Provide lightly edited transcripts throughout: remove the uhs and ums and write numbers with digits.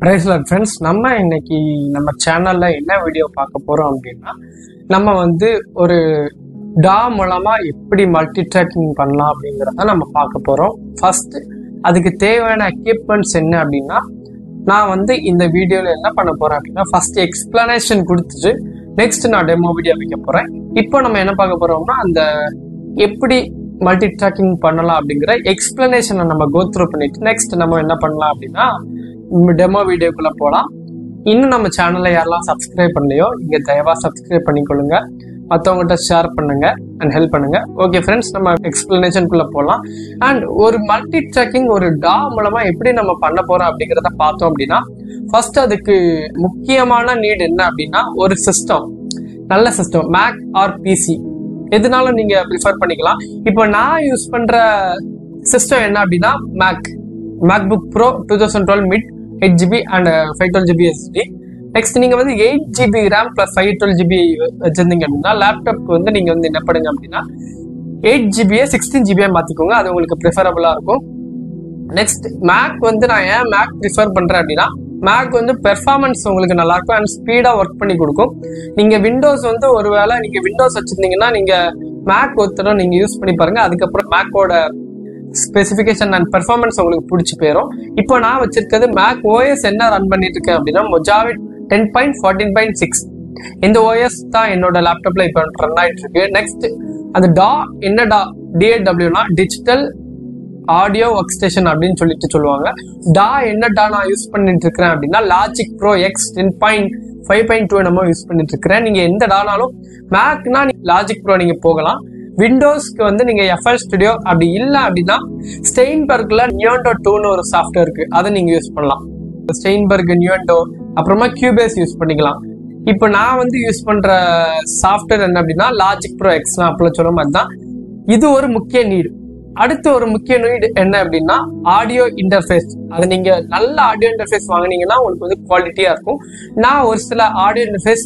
Price Lord friends, நம்ம இன்னைக்கு நம்ம சேனல்ல என்ன வீடியோ பார்க்க போறோம் அப்படின்னா, நம்ம ஒரு டா மூலமா எப்படி மல்டி ட்ராக்கிங் பண்ணலாம் அப்படிங்கிறத நம்ம பார்க்க போறோம். ஃபர்ஸ்ட் அதுக்கு தேவையான எக்யூப்மெண்ட்ஸ் என்ன அப்படின்னா, நான் இந்த வீடியோல என்ன பண்ண போறேன் அப்படின்னா, ஃபர்ஸ்ட் எக்ஸ்பிளனேஷன் கொடுத்துட்டு நெக்ஸ்ட் நான் டெமோ வீடியோ வைக்க போறேன். இப்போ நம்ம என்ன பார்க்க போறோம்னா, அந்த எப்படி மல்டி ட்ராக்கிங் பண்ணலாம் அப்படிங்கிற எக்ஸ்பிளனேஷனை நம்ம கோ த்ரூ பண்ணிட்டு நெக்ஸ்ட் நம்ம என்ன பண்ணலாம் அப்படின்னா டெமோ வீடியோக்குள்ள போகலாம். இன்னும் நம்ம சேனலை யாரெல்லாம் சப்ஸ்கிரைப் பண்ணலையோ இங்க தயவா சப்ஸ்கிரைப் பண்ணிக்கொள்ளுங்க, மற்றவங்ககிட்ட ஷேர் பண்ணுங்க அண்ட் ஹெல்ப் பண்ணுங்க. ஓகே ஃப்ரெண்ட்ஸ், நம்ம எக்ஸ்பிளனேஷனுக்குள்ள போகலாம். அண்ட் ஒரு மல்டி ட்ராக்கிங் ஒரு டா மூலமா எப்படி நம்ம பண்ண போறோம் அப்படிங்கிறத பார்த்தோம் அப்படின்னா, ஃபர்ஸ்ட் அதுக்கு முக்கியமான நீட் என்ன அப்படின்னா, ஒரு சிஸ்டம், நல்ல சிஸ்டம், மேக் ஆர் பிசி எதுனாலும் நீங்க ப்ரிஃபர் பண்ணிக்கலாம். இப்போ நான் யூஸ் பண்ற சிஸ்டம் என்ன அப்படின்னா MacBook bro 2012 mid 8GB and 512GB SSD. Next நீங்க 8GB RAM பிளஸ் 512GB வச்சிருந்தீங்க அப்படின்னா லேப்டாப்க்கு நீங்க என்ன பண்ணுங்க அப்படின்னா 8GB 16GB மாத்திக்கோங்க, அது உங்களுக்கு ப்ரிஃபரபிளா இருக்கும். நெக்ஸ்ட் மேக் நான் ஏன் மேக் ப்ரிஃபர் பண்றேன் அப்படின்னா, மேக் பெர்ஃபார்மன்ஸ் உங்களுக்கு நல்லா இருக்கும் அண்ட் ஸ்பீடா ஒர்க் பண்ணி கொடுக்கும். நீங்க விண்டோஸ் ஒருவேளை நீங்க விண்டோஸ் வச்சிருந்தீங்கன்னா நீங்க மேக் ஒருத்தரம் நீங்க யூஸ் பண்ணி பாருங்க, அதுக்கப்புறம் மேக்கோட ஸ்பெசிஃபிகேஷன் அண்ட் பெர்ஃபார்மன்ஸ் உங்களுக்கு பிடிச்சி போயிடும். இப்போ நான் வச்சிருக்கிறது மேக் ஓஎஸ் என்ன ரன் பண்ணிட்டு இருக்கேன் அப்படின்னா மொஜாவே 10.14.6 இந்த ஓஎஸ் தான் என்னோட லேப்டாப்ல இப்போ ரன் ஆயிட்டு இருக்கு. நெக்ஸ்ட் அந்த டா என்ன டா DAWனா டிஜிட்டல் ஆடியோ ஒர்க் ஸ்டேஷன் அப்படின்னு சொல்லுவாங்க. டா என்ன டா நான் யூஸ் பண்ணிட்டு இருக்கிறேன் அப்படின்னா லாஜிக் ப்ரோ X 10.5.2 நம்ம யூஸ் பண்ணிட்டு இருக்கிறேன். நீங்க எந்த டானாலும் மேக்னா லாஜிக் ப்ரோ நீங்க போகலாம். விண்டோஸ்க்கு நீங்க FL ஸ்டுடியோ அப்படி இல்லை அப்படின்னா ஸ்டெயின்பர்க்ல நியோண்டோ 2ன்னு ஒரு சாஃப்ட்வேர் இருக்கு, அதை நீங்க யூஸ் பண்ணலாம். ஸ்டெயின்பர்க், நியோண்டோ, அப்புறமா கியூபேஸ் யூஸ் பண்ணிக்கலாம். இப்போ நான் யூஸ் பண்ற சாஃப்ட்வேர் என்ன அப்படின்னா லாஜிக் ப்ரோ X அப்படி சொல்ல மாதிரி தான். இது ஒரு முக்கிய நீடு. அடுத்து ஒரு முக்கிய நீடு என்ன அப்படின்னா ஆடியோ இன்டர்ஃபேஸ். அது நீங்க நல்ல ஆடியோ இன்டர்ஃபேஸ் வாங்கினீங்கன்னா உங்களுக்கு குவாலிட்டியா இருக்கும். நான் ஒரு சில ஆடியோ இன்டர்ஃபேஸ்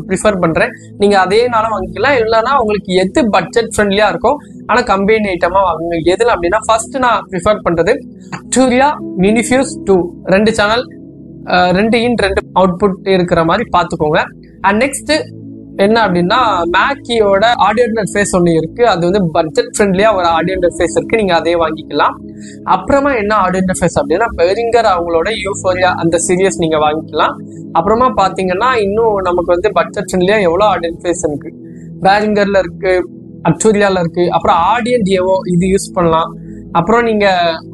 ப்ரிஃபர் பண்றேன், நீங்க அதேனாலும் வாங்கிக்கலாம். இல்லைன்னா உங்களுக்கு எது பட்ஜெட் ஃப்ரெண்ட்லியா இருக்கும் ஆனா கம்பெனி ஐட்டமா வாங்குங்க. எதுல அப்படின்னா ஃபர்ஸ்ட் நான் ப்ரிஃபர் பண்றது Arturia Minifuse 2, 2 சேனல் 2 இன் 2 அவுட்புட் இருக்கிற மாதிரி பாத்துக்கோங்க. அண்ட் நெக்ஸ்ட் என்ன அப்படின்னா மேக்கியோட ஆடியோ இன்டர்ஃபேஸ் ஒன்று இருக்கு, அது பட்ஜெட் ஃப்ரெண்ட்லியா ஒரு ஆடியோ இன்டர்ஃபேஸ் இருக்கு, நீங்க அதே வாங்கிக்கலாம். அப்புறமா என்ன ஆடியோ இன்டர்ஃபேஸ் அப்படின்னா பெரிங்கர் அவங்களோட யூஃபோரியா அந்த சீரியஸ் நீங்க வாங்கிக்கலாம். அப்புறமா பாத்தீங்கன்னா இன்னும் நமக்கு பட்ஜெட் ஃப்ரெண்ட்லியா எவ்வளவு ஆடியோ இன்டர்ஃபேஸ் இருக்கு, பேரிங்கர்ல இருக்கு, அக்டூரியால இருக்கு, அப்புறம் ஆடியன் டியோ இது யூஸ் பண்ணலாம். அப்புறம் நீங்க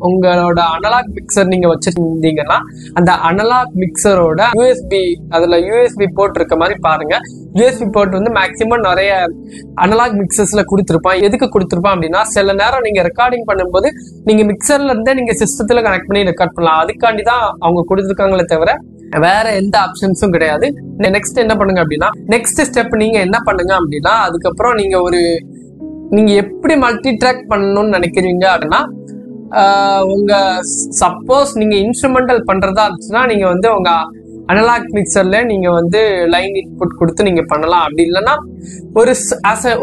உங்களோட அனலாக் மிக்சர் நீங்க வச்சிருந்தீங்கன்னா அந்த அனலாக் மிக்சரோட அதுல யூஎஸ்பி போர்ட் இருக்க மாதிரி பாருங்க. யூஎஸ்பி போர்ட் மேக்சிமம் நிறைய அனலாக் மிக்சர்ஸ்ல கொடுத்துருப்பான். எதுக்கு கொடுத்துருப்பான் அப்படின்னா சில நேரம் நீங்க ரெக்கார்டிங் பண்ணும்போது நீங்க மிக்சர்ல இருந்தே நீங்க சிஸ்டத்துல கனெக்ட் பண்ணி ரெக்கார்ட் பண்ணலாம். அதுக்காண்டி தான் அவங்க கொடுத்துருக்காங்களே தவிர வேற எந்த ஆப்ஷன்ஸும் கிடையாது. நெக்ஸ்ட் என்ன பண்ணுங்க அப்படின்னா நெக்ஸ்ட் ஸ்டெப் நீங்க என்ன பண்ணுங்க அப்படின்னா அதுக்கப்புறம் நீங்க எப்படி மல்டி ட்ராக் பண்ணணும்னு நினைக்கிறீங்க அப்படின்னா உங்க சப்போஸ் நீங்க இன்ஸ்ட்ருமெண்டல் பண்றதா இருந்துச்சுன்னா நீங்க உங்க அனலாக் மிக்சர்ல நீங்க லைன் இன்புட் கொடுத்து நீங்க பண்ணலாம். அப்படி இல்லைன்னா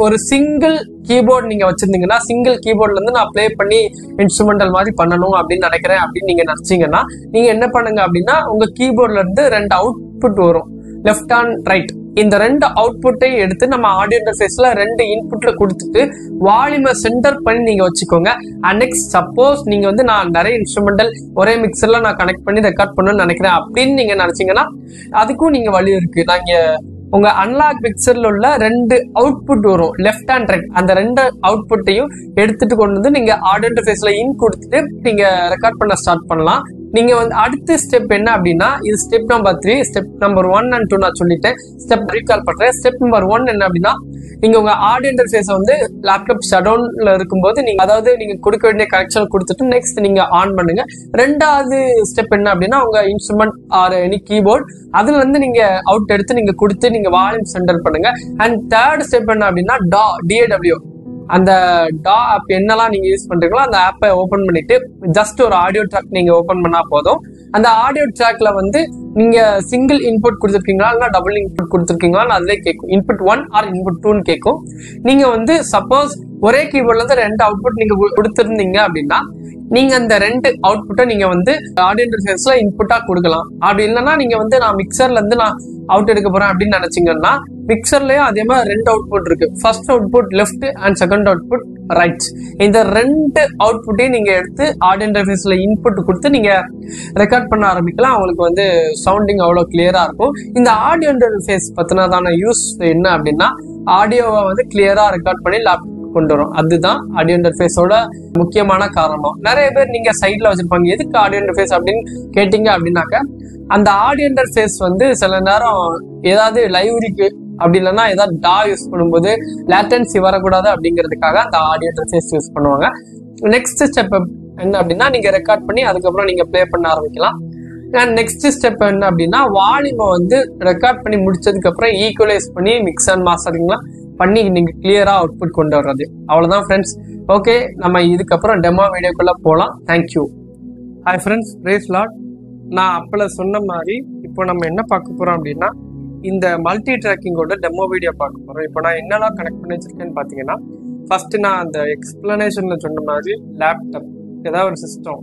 ஒரு சிங்கிள் கீபோர்ட் நீங்க வச்சிருந்தீங்கன்னா சிங்கிள் கீபோர்ட்ல இருந்து நான் ப்ளே பண்ணி இன்ஸ்ட்ருமெண்டல் மாதிரி பண்ணணும் அப்படின்னு நினைக்கிறேன் அப்படின்னு நீங்க நினைச்சீங்கன்னா நீங்க என்ன பண்ணுங்க அப்படின்னா உங்க கீபோர்ட்ல இருந்து 2 அவுட்புட் வரும், லெஃப்ட் அண்ட் ரைட். இந்த 2 அவுட்புட்டையும் எடுத்து நம்ம ஆடியோ இன்டர்ஃபேஸ்ல 2 இன்புட்ல கொடுத்துட்டு வால்யூமை சென்டர் பண்ணி நீங்க வச்சுக்கோங்க. அண்ட் நெக்ஸ்ட் சப்போஸ் நீங்க நான் நிறைய இன்ஸ்ட்ருமெண்டல் ஒரே மிக்சர்ல நான் கனெக்ட் பண்ணி ரெக்கார்ட் பண்ணணும்னு நினைக்கிறேன் அப்படின்னு நீங்க நினைச்சீங்கன்னா அதுக்கும் நீங்க வழி இருக்கு. நாங்க உங்க அன்லாக் மிக்சர்ல உள்ள 2 அவுட்புட் வரும், லெஃப்ட் அண்ட் ரைட். அந்த 2 அவுட்புட்டையும் எடுத்துட்டு கொண்டு நீங்க ஆடியோ இன்டர்ஃபேஸ்ல இன் கொடுத்துட்டு நீங்க ரெக்கார்ட் பண்ண ஸ்டார்ட் பண்ணலாம். நீங்க அடுத்த ஸ்டெப் என்ன அப்படின்னா இது step number 3. Step number 1 and 2 நான் சொல்லிட்டேன், ஸ்டெப் ரீகால் பண்றேன். ஸ்டெப் நம்பர் 1 என்ன அப்படின்னா நீங்க உங்க ஆடியோ இன்டர்ஃபேஸ் லேப்டாப் ஷட் டவுன்ல இருக்கும்போது நீங்க கொடுக்க வேண்டிய கனெக்ஷன் கொடுத்துட்டு நெக்ஸ்ட் நீங்க ஆன் பண்ணுங்க. 2வது ஸ்டெப் என்ன அப்படின்னா உங்க இன்ஸ்ட்ருமெண்ட் ஆர் எனி கீபோர்ட் அதுல இருந்து நீங்க அவுட் எடுத்து நீங்க கொடுத்து நீங்க வால்யூம் சென்டர் பண்ணுங்க. அண்ட் 3rd ஸ்டெப் என்ன அப்படின்னா DAW அந்த டா ஆப் என்னெல்லாம் நீங்க யூஸ் பண்றீங்களோ அந்த ஆப்பை ஓபன் பண்ணிட்டு ஜஸ்ட் ஒரு ஆடியோ ட்ராக் நீங்க ஓபன் பண்ணா போதும். அந்த ஆடியோ ட்ராக்ல நீங்க சிங்கிள் இன்புட் கொடுத்துருக்கீங்களா இல்ல டபுள் இன்புட் கொடுத்துருக்கீங்களா அதுல கேட்கும். இன்புட் 1 ஆர் இன்புட் 2ன்னு கேட்கும். நீங்க சப்போஸ் ஒரே கீபோர்ட்ல இருந்து 2 அவுட்புட் நீங்க கொடுத்துருந்தீங்க அப்படின்னா நீங்க அந்த 2 அவுட்புட்டை நீங்க வந்து ஆடியோ இன்டர்ஃபேஸ்ல இன்புட்டா கொடுக்கலாம். அப்படி இல்லைன்னா நீங்க வந்து நான் மிக்சர்ல இருந்து நான் அவுட் எடுக்க போறேன் அப்படின்னு நினைச்சீங்கன்னா மிக்சர்லயும் அதே மாதிரி 2 அவுட்புட் இருக்கு. First output left and second output right. இந்த 2 அவுட்புட்டையும் நீங்க எடுத்து ஆடியோ இன்டர்ஃபேஸ்ல இன்புட் கொடுத்து நீங்க ரெக்கார்ட் பண்ண ஆரம்பிக்கலாம். அவங்களுக்கு வந்து சவுண்டிங் அவ்வளோ கிளியரா இருக்கும். இந்த ஆடியோ இன்டர்ஃபேஸ் பத்தினதான யூஸ் என்ன அப்படின்னா ஆடியோவை வந்து கிளியரா ரெக்கார்ட் பண்ணி லேப்டாப் கொண்டு வரும். அதுதான் ஆடியோ இன்டர்ஃபேஸோட முக்கியமான காரணம். நிறைய பேர் நீங்க சைட்ல வச்சிருப்பாங்க, எதுக்கு ஆடியோ இன்டர்ஃபேஸ் அப்படின்னு கேட்டீங்க அப்படின்னாக்க அந்த ஆடியோ இன்டர்ஃபேஸ் வந்து சில நேரம் ஏதாவது லைவ்ரிக்கு அப்படி இல்லைன்னா ஏதாவது டா யூஸ் பண்ணும்போது லேட்டன்சி வரக்கூடாது அப்படிங்கிறதுக்காக அந்த ஆடியோ இன்டர்ஃபேஸ் யூஸ் பண்ணுவாங்க. நெக்ஸ்ட் ஸ்டெப் என்ன அப்படின்னா நீங்க ரெக்கார்ட் பண்ணி அதுக்கப்புறம் நீங்க ப்ளே பண்ண ஆரம்பிக்கலாம். நெக்ஸ்ட் ஸ்டெப் என்ன அப்படின்னா வால்யூமை வந்து ரெக்கார்ட் பண்ணி முடிச்சதுக்கு அப்புறம் ஈக்குவலைஸ் பண்ணி மிக்ஸ் அண்ட் மாஸ்டரிங்லாம் பண்ணி நீங்க கிளியரா அவுட்புட் கொண்டு வர்றது. அவ்வளவுதான் ஃப்ரெண்ட்ஸ். ஓகே, நம்ம இதுக்கப்புறம் டெமோ வீடியோக்குள்ள போகலாம். Thank you. Hi friends, praise Lord. நான் அப்பல சொன்ன மாதிரி இப்போ நம்ம என்ன பார்க்க போறோம் அப்படின்னா இந்த மல்டி ட்ராக்கிங்கோட டெமோ வீடியோ பார்க்க போறோம். இப்போ நான் என்னெல்லாம் கனெக்ட் பண்ணி வச்சிருக்கேன்னு பாத்தீங்கன்னா ஃபர்ஸ்ட் நான் அந்த எக்ஸ்பிளனேஷன்ல சொன்ன மாதிரி லேப்டாப் ஏதாவது ஒரு சிஸ்டம்,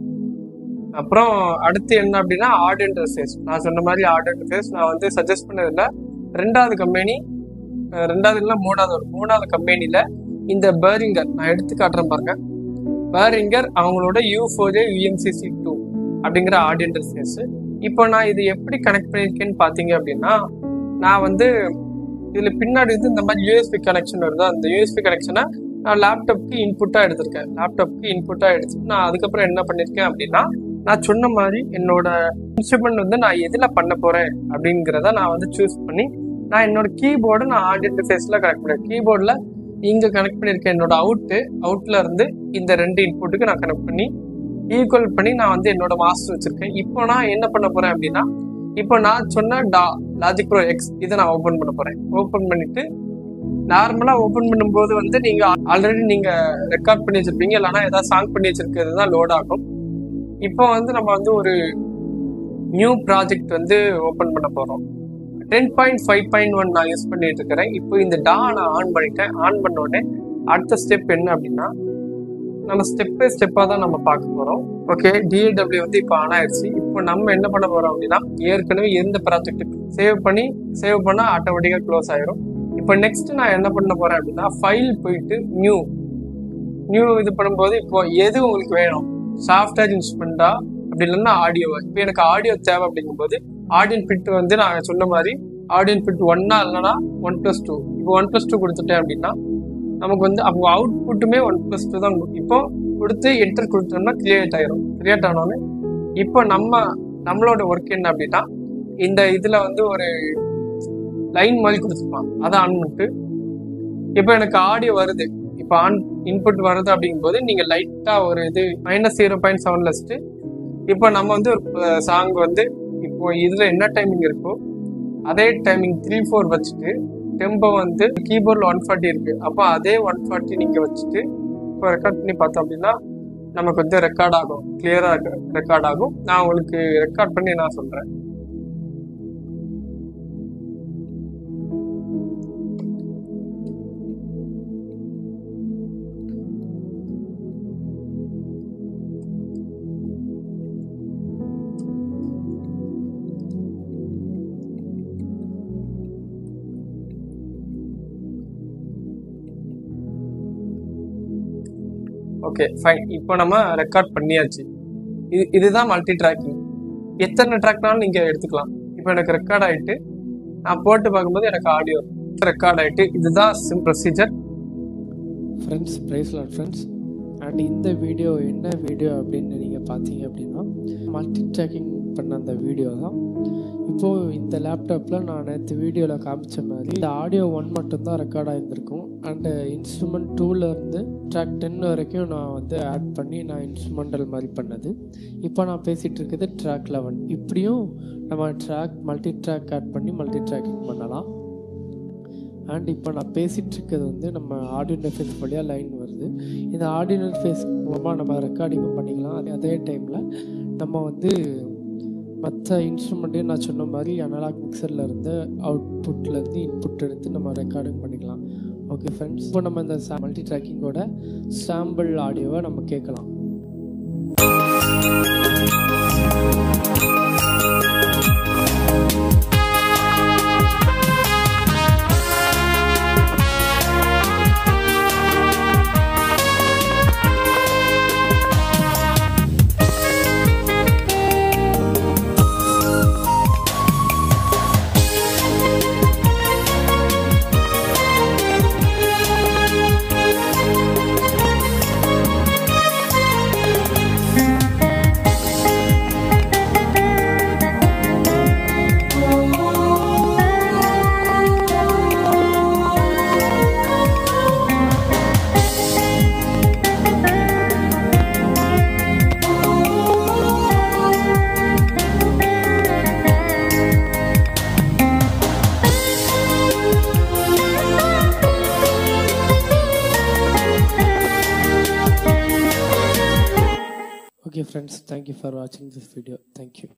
அப்புறம் அடுத்து என்ன அப்படின்னா ஆடியோ இன்டர்ஃபேஸ். நான் சொன்ன மாதிரி ஆடியோ இன்டர்ஃபேஸ் நான் வந்து சஜஸ்ட் பண்ணதில்ல. ரெண்டாவது கம்பெனி, ரெண்டாவது இல்லை மூணாவது கம்பெனில இந்த பேரிங்கர் நான் எடுத்து காட்டுறேன் பாருங்க. பேரிங்கர் அவங்களோட U4J UMCC2 அப்படிங்கிற ஆடியோ இன்டர்ஃபேஸ். இப்போ நான் இது எப்படி கனெக்ட் பண்ணியிருக்கேன்னு பார்த்தீங்க அப்படின்னா நான் வந்து இதுல பின்னாடி வந்து இந்த மாதிரி USB கனெக்ஷன் வருது. அந்த USB கனெக்ஷனை நான் லேப்டாப்க்கு இன்புட்டா எடுத்திருக்கேன். லேப்டாப்க்கு இன்புட்டா எடுத்துட்டு நான் அதுக்கப்புறம் என்ன பண்ணிருக்கேன் அப்படின்னா நான் சொன்ன மாதிரி என்னோட இன்ஸ்ட்ருமெண்ட் வந்து நான் எதுல பண்ண போறேன் அப்படிங்கிறத நான் வந்து சூஸ் பண்ணி நான் என்னோட கீபோர்டை நான் ஆடியோ இன்டர்ஃபேஸ்ல கனெக்ட் பண்ணேன். கீபோர்ட்ல இங்க கனெக்ட் பண்ணிருக்கேன். என்னோட அவுட்ல இருந்து இந்த 2 இன்புட்டுக்கு நான் கனெக்ட் பண்ணி ஈக்குவல் பண்ணி நான் வந்து என்னோட மாஸ்டர் வச்சிருக்கேன். இப்போ நான் என்ன பண்ண போறேன் அப்படின்னா இப்போ நான் சொன்ன லாஜிக் ப்ரோ எக்ஸ் இதை நான் ஓபன் பண்ண போறேன். ஓபன் பண்ணிட்டு நார்மலா ஓபன் பண்ணும்போது வந்து நீங்க ஆல்ரெடி நீங்க ரெக்கார்ட் பண்ணி வச்சிருப்பீங்க, இல்லைன்னா ஏதாவது சாங் பண்ணி வச்சிருக்கிறது தான் லோட் ஆகும். இப்போ வந்து நம்ம வந்து ஒரு நியூ ப்ராஜெக்ட் வந்து ஓபன் பண்ண போறோம். 10.5.1 நான் யூஸ் பண்ணிட்டு இருக்கிறேன். இப்போ இந்த நான் ஆன் பண்ணிட்டேன். ஆன் பண்ண உடனே அடுத்த ஸ்டெப் என்ன அப்படின்னா நம்ம ஸ்டெப் பை ஸ்டெப்பா தான் நம்ம பார்க்க போறோம். ஓகே, DAW வந்து இப்போ ஆன் ஆயிடுச்சு. இப்போ நம்ம என்ன பண்ண போறோம் அப்படின்னா ஏற்கனவே எந்த ப்ராஜெக்ட் சேவ் பண்ணா ஆட்டோமேட்டிக்கா க்ளோஸ் ஆயிரும். இப்போ நெக்ஸ்ட் நான் என்ன பண்ண போறேன் அப்படின்னா ஃபைல் போயிட்டு நியூ இது பண்ணும்போது இப்போ எது உங்களுக்கு வேணும், சாஃப்ட்வேர் இன்ஸ்ட்ருமெண்டா அப்படி இல்லைன்னா ஆடியோவா. இப்போ எனக்கு ஆடியோ தேவை அப்படிங்கும்போது ஆடியோ பிட் வந்து நான் சொன்ன மாதிரி ஆடியோ பிட் 1 இல்லைன்னா 1+2. இப்போ 1+2 கொடுத்துட்டேன் அப்படின்னா நமக்கு வந்து அப்போ அவுட்புட்டுமே 1+2 தான். இப்போ கொடுத்து என்டர் கொடுத்தோம்னா கிரியேட் ஆயிரும். கிரியேட் ஆனோன்னு இப்போ நம்மளோட ஒர்க் என்ன அப்படின்னா இந்த இதுல வந்து ஒரு லைன் மாதிரி கொடுத்துருப்பான், அதை ஆன் பண்ணிட்டு இப்போ எனக்கு ஆடியோ வருது. இப்போ இன்புட் வருது அப்படிங்கும்போது நீங்க லைட்டா ஒரு இது -0.7 வச்சுட்டு இப்போ நம்ம வந்து ஒரு சாங் வந்து இப்போ இதுல என்ன டைமிங் இருக்கோ அதே டைமிங் 3/4 வச்சுட்டு டெம்போ வந்து கீபோர்ட்ல 140 இருக்கு. அப்போ அதே 140 நீங்க வச்சுட்டு இப்போ ரெக்கார்ட் பண்ணி பார்த்தோம் அப்படின்னா நமக்கு வந்து ரெக்கார்ட் ஆகும், கிளியரா ரெக்கார்ட் ஆகும். நான் உங்களுக்கு ரெக்கார்ட் பண்ணி நான் சொல்றேன். ஓகே ஃபைன், இப்போ நம்ம ரெக்கார்ட் பண்ணியாச்சு. இதுதான் மல்டி ட்ராக்கிங். எத்தனை ட்ராக்னாலும் நீங்க எடுத்துக்கலாம். இப்போ எனக்கு ரெக்கார்ட் ஆயிட்டு நான் போட்டு பார்க்கும்போது எனக்கு ஆடியோ ரெக்கார்ட் ஆயிட்டு. இதுதான் procedure. Friends, praise Lord friends. And இந்த வீடியோ என்ன வீடியோ அப்படின்னு நீங்கள் பார்த்தீங்க அப்படின்னா மல்டி ட்ராக்கிங் பண்ண அந்த வீடியோ தான். இப்போது இந்த லேப்டாப்பில் நான் நேற்று வீடியோவில் காமிச்ச மாதிரி இந்த ஆடியோ 1 மட்டும்தான் ரெக்கார்ட் ஆகியிருந்திருக்கும். அண்டு இன்ஸ்ட்ருமெண்ட் 2லேருந்து ட்ராக் 10 வரைக்கும் நான் வந்து ஆட் பண்ணி நான் இன்ஸ்ட்ருமெண்டல் மாதிரி பண்ணது. இப்போ நான் பேசிகிட்டு இருக்குது ட்ராக் 11. இப்படியும் நம்ம மல்டி ட்ராக் ஆட் பண்ணி மல்டி ட்ராக்கிங் பண்ணலாம். அண்ட் இப்போ நான் பேசிகிட்டு இருக்கிறது வந்து நம்ம ஆடியோ இன்டர்ஃபேஸ் வழியாக லைன் வருது. இந்த ஆடியோ இன்டர்ஃபேஸ் மூலமாக நம்ம ரெக்கார்டிங்கும் பண்ணிக்கலாம். அதே டைமில் நம்ம வந்து மற்ற இன்ஸ்ட்ருமெண்ட்டையும் நான் சொன்ன மாதிரி அனலாக் மிக்சரில் இருந்து அவுட்புட்லேருந்து இன்புட் எடுத்து நம்ம ரெக்கார்டிங் பண்ணிக்கலாம். ஓகே ஃப்ரெண்ட்ஸ், இப்போ நம்ம இந்த மல்டி ட்ராக்கிங்கோட சாம்பிள் ஆடியோவை நம்ம கேட்கலாம். Okay friends, thank you for watching this video. Thank you.